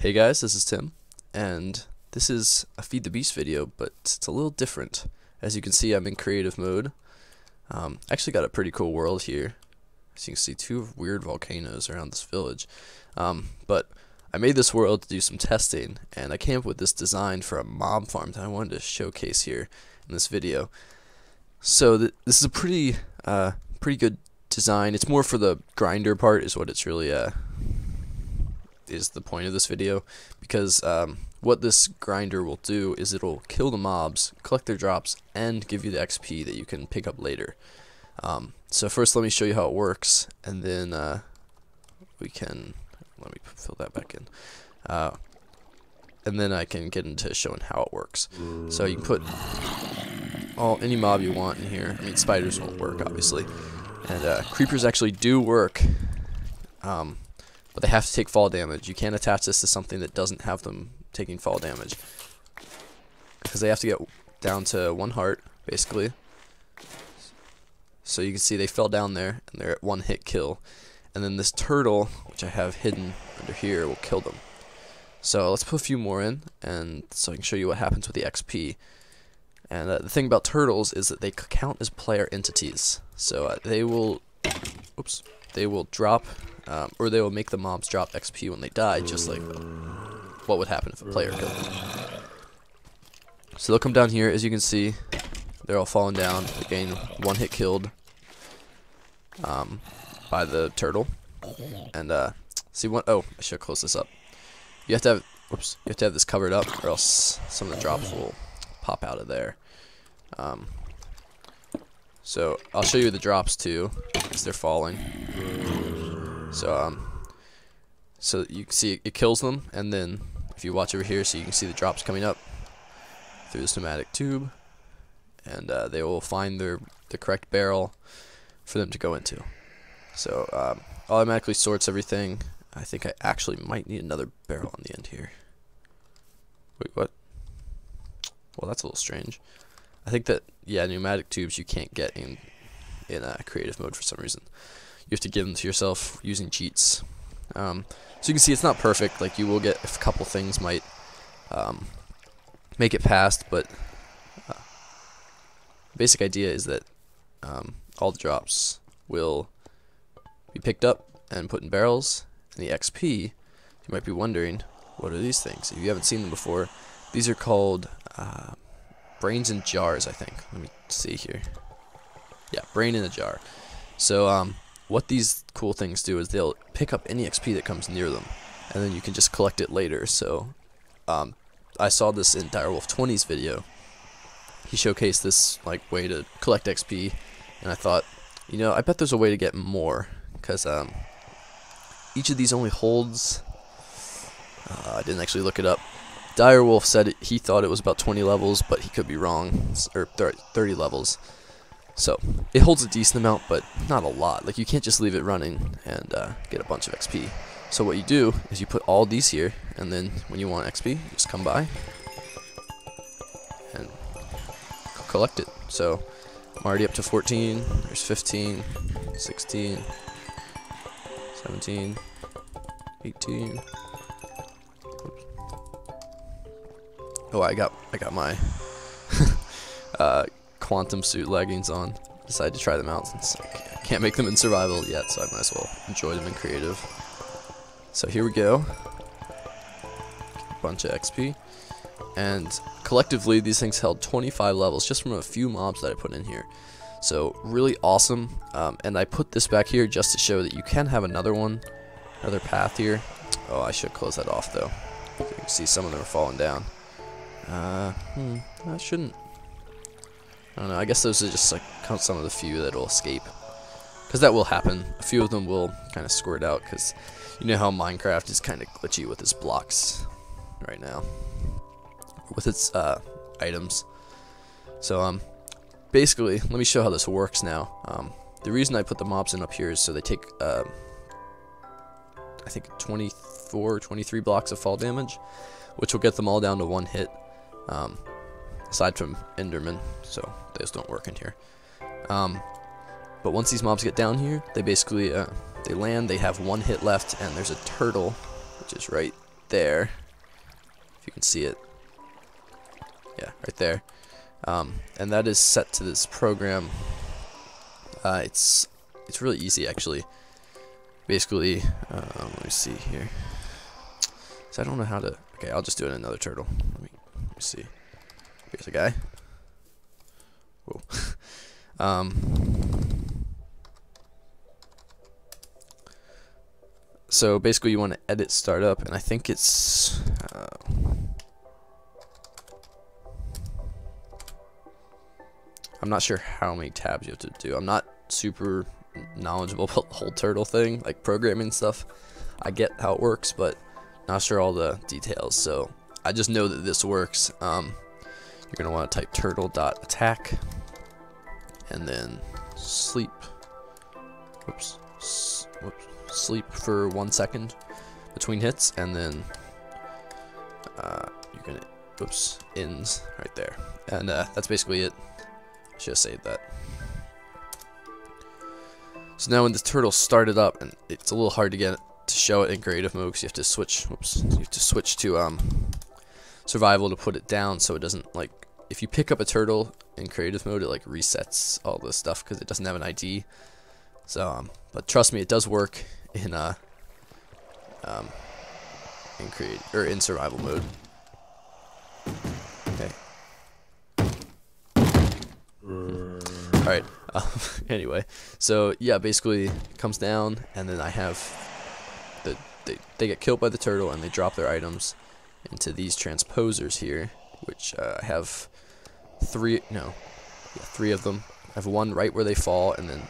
Hey guys, this is Tim, and this is a Feed the Beast video, but it's a little different. As you can see, I'm in creative mode. Actually got a pretty cool world here. As you can see, two weird volcanoes around this village. But I made this world to do some testing, and I came up with this design for a mob farm that I wanted to showcase here in this video. So this is a pretty good design. It's more for the grinder part is what it's really is the point of this video, because what this grinder will do is it'll kill the mobs, collect their drops, and give you the XP that you can pick up later. So first let me show you how it works, and then let me fill that back in, and then I can get into showing how it works. So you can put any mob you want in here. I mean, spiders won't work obviously, and creepers actually do work, but they have to take fall damage. You can't attach this to something that doesn't have them taking fall damage, because they have to get down to 1 heart basically. So you can see they fell down there and they're at 1 hit kill, and then this turtle, which I have hidden under here, will kill them. So let's put a few more in, and so I can show you what happens with the XP. And the thing about turtles is that they count as player entities, so they will drop, or they will make the mobs drop XP when they die, just like what would happen if a player killed them. So they'll come down here. As you can see, they're all falling down. They gain 1 hit killed by the turtle. And see what? Oh, I should close this up. You have to have you have to have this covered up, or else some of the drops will pop out of there. So I'll show you the drops too, as they're falling. So so you can see it kills them, and then if you watch over here, so you can see the drops coming up through this pneumatic tube, and they will find the correct barrel for them to go into. So automatically sorts everything. I think I actually might need another barrel on the end here. Wait, what? Well, that's a little strange. I think that, yeah, pneumatic tubes you can't get in creative mode for some reason. You have to give them to yourself using cheats. So you can see it's not perfect. Like, you will get a couple things might make it past, but basic idea is that all the drops will be picked up and put in barrels, and the XP, you might be wondering, what are these things? If you haven't seen them before, these are called brains in jars, I think. Let me see here. Yeah, brain in a jar. So what these cool things do is they'll pick up any XP that comes near them, and then you can just collect it later. So I saw this in Direwolf 20's video. He showcased this way to collect XP, and I thought, you know, I bet there's a way to get more, because each of these only holds, I didn't actually look it up. Direwolf said he thought it was about 20 levels, but he could be wrong, or 30 levels. So it holds a decent amount, but not a lot. Like, you can't just leave it running and get a bunch of XP. So what you do is you put all these here, and then when you want XP, you just come by and collect it. So I'm already up to 14. There's 15, 16, 17, 18. Oh, I got my quantum suit leggings on. Decided to try them out since I can't make them in survival yet, so I might as well enjoy them in creative. So here we go. Bunch of XP, and collectively these things held 25 levels just from a few mobs that I put in here. So really awesome. And I put this back here just to show that you can have another path here. Oh, I should close that off though. You can see some of them are falling down. I shouldn't. I don't know. I guess those are just some of the few that will escape, because that will happen. A few of them will kind of squirt out, because you know how Minecraft is kind of glitchy with its blocks right now, with its items. So basically, let me show how this works now. The reason I put the mobs in up here is so they take I think 24, 23 blocks of fall damage, which will get them all down to 1 hit. Aside from Enderman, so those don't work in here. But once these mobs get down here, they basically they land, they have 1 hit left, and there's a turtle, which is right there. If you can see it. Yeah, right there. And that is set to this program. It's really easy actually. Basically, let me see here. So I don't know how to. Okay, I'll just do it in another turtle. Let me see. Here's a guy. Whoa. So basically, you want to edit startup, and I think it's. I'm not sure how many tabs you have to do. I'm not super knowledgeable about the whole turtle thing, like programming stuff. I get how it works, but not sure all the details. So I just know that this works. You're gonna want to type turtle.attack and then sleep. Whoops. Sleep for 1 second between hits, and then you're gonna ends right there, and that's basically it. Should have saved that. So now when the turtle started up, and it's a little hard to get it to show it in creative mode because you have to switch. You have to switch to survival to put it down, so it doesn't, like, if you pick up a turtle in creative mode, it like resets all this stuff because it doesn't have an ID. So but trust me, it does work in in survival mode. Okay. Alright, anyway, so yeah, basically it comes down, and then I have they get killed by the turtle, and they drop their items into these transposers here, which I have three of them. I have one right where they fall, and then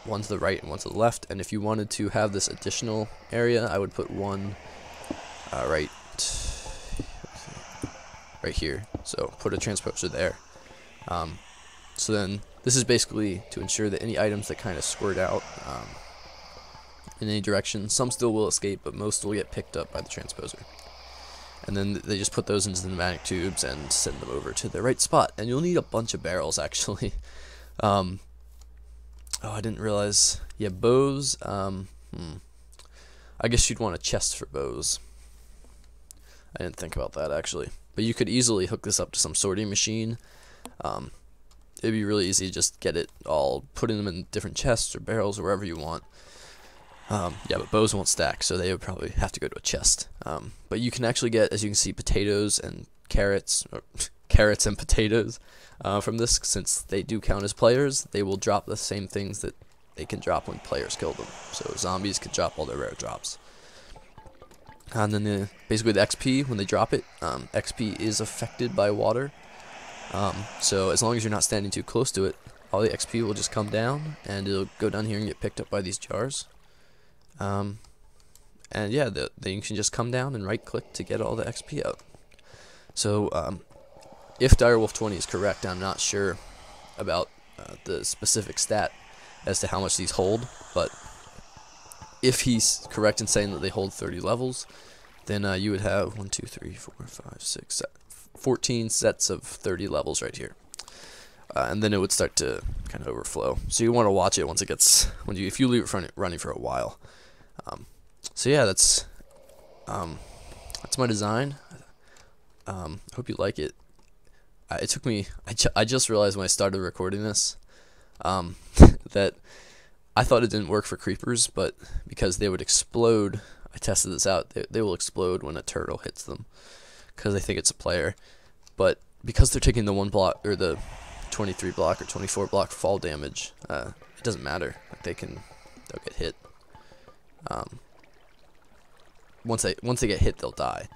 one to the right and one to the left. And if you wanted to have this additional area, I would put one right here. So put a transposer there. So then this is basically to ensure that any items that kind of squirt out in any direction, some still will escape, but most will get picked up by the transposer. And then they just put those into the pneumatic tubes and send them over to the right spot. And you'll need a bunch of barrels actually. Oh, I didn't realize. Yeah, bows. I guess you'd want a chest for bows. I didn't think about that actually. But you could easily hook this up to some sorting machine. It'd be really easy to just get it all, putting them in different chests or barrels or wherever you want. Yeah, but bows won't stack, so they would probably have to go to a chest. But you can actually get, as you can see, potatoes and carrots, or carrots and potatoes from this. Since they do count as players, they will drop the same things that they can drop when players kill them. So zombies could drop all their rare drops. And then basically the XP, when they drop it, XP is affected by water. So as long as you're not standing too close to it, all the XP will just come down, and it'll go down here and get picked up by these jars. And yeah, then you can just come down and right click to get all the XP out. So if Direwolf 20 is correct, I'm not sure about the specific stat as to how much these hold, but if he's correct in saying that they hold 30 levels, then you would have 1, 2, 3, 4, 5, 6, 7, 14 sets of 30 levels right here. And then it would start to kind of overflow. So you want to watch it once it gets, if you leave it running for a while. So yeah, that's my design. Hope you like it. It took me. I just realized when I started recording this that I thought it didn't work for creepers, but because they would explode, I tested this out. They will explode when a turtle hits them because they think it's a player. But because they're taking the 1 block or the 23 block or 24 block fall damage, it doesn't matter. Like they'll get hit. Once they get hit, they'll die.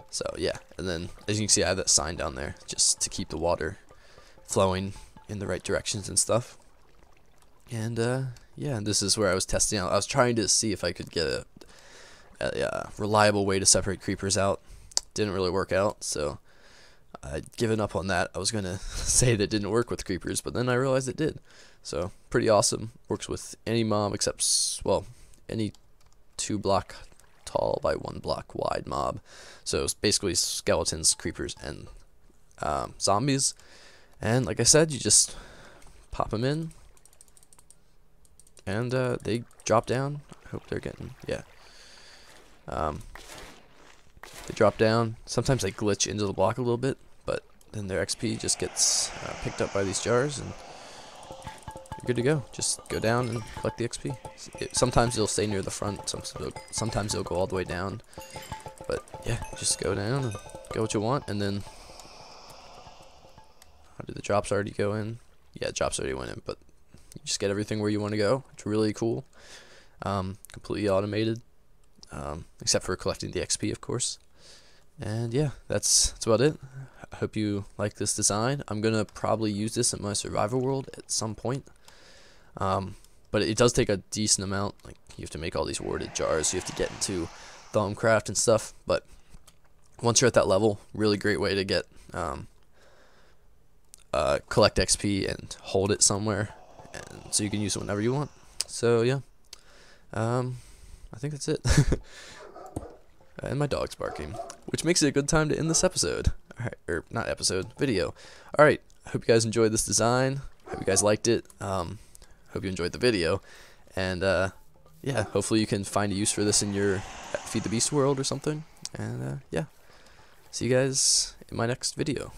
So yeah, and then as you can see, I have that sign down there just to keep the water flowing in the right directions and stuff. And yeah, this is where I was testing out. I was trying to see if I could get a reliable way to separate creepers out. Didn't really work out, so I'd given up on that. I was gonna say that didn't work with creepers, but then I realized it did. So pretty awesome. Works with any mob except, well, any 2 block tall by 1 block wide mob. So it's basically skeletons, creepers, and zombies. And like I said, you just pop them in, and they drop down. I hope they're getting, yeah. They drop down. Sometimes they glitch into the block a little bit, but then their XP just gets picked up by these jars, and you're good to go. Just go down and collect the XP. Sometimes it'll stay near the front, sometimes it'll go all the way down. But yeah, just go down and get what you want, and then did the drops already go in? Yeah, drops already went in, but you just get everything where you want to go. It's really cool. Completely automated, except for collecting the XP, of course. And yeah, that's about it. I hope you like this design. I'm gonna probably use this in my survival world at some point. But it does take a decent amount. Like, you have to make all these warded jars. You have to get into Thaumcraft and stuff. But once you're at that level, really great way to get collect XP and hold it somewhere, and so you can use it whenever you want. So yeah, I think that's it. And my dog's barking, which makes it a good time to end this episode. Alright, or not episode, video. Alright, hope you guys enjoyed this design. Hope you guys liked it. Hope you enjoyed the video. And yeah, hopefully you can find a use for this in your Feed the Beast world or something. And yeah, see you guys in my next video.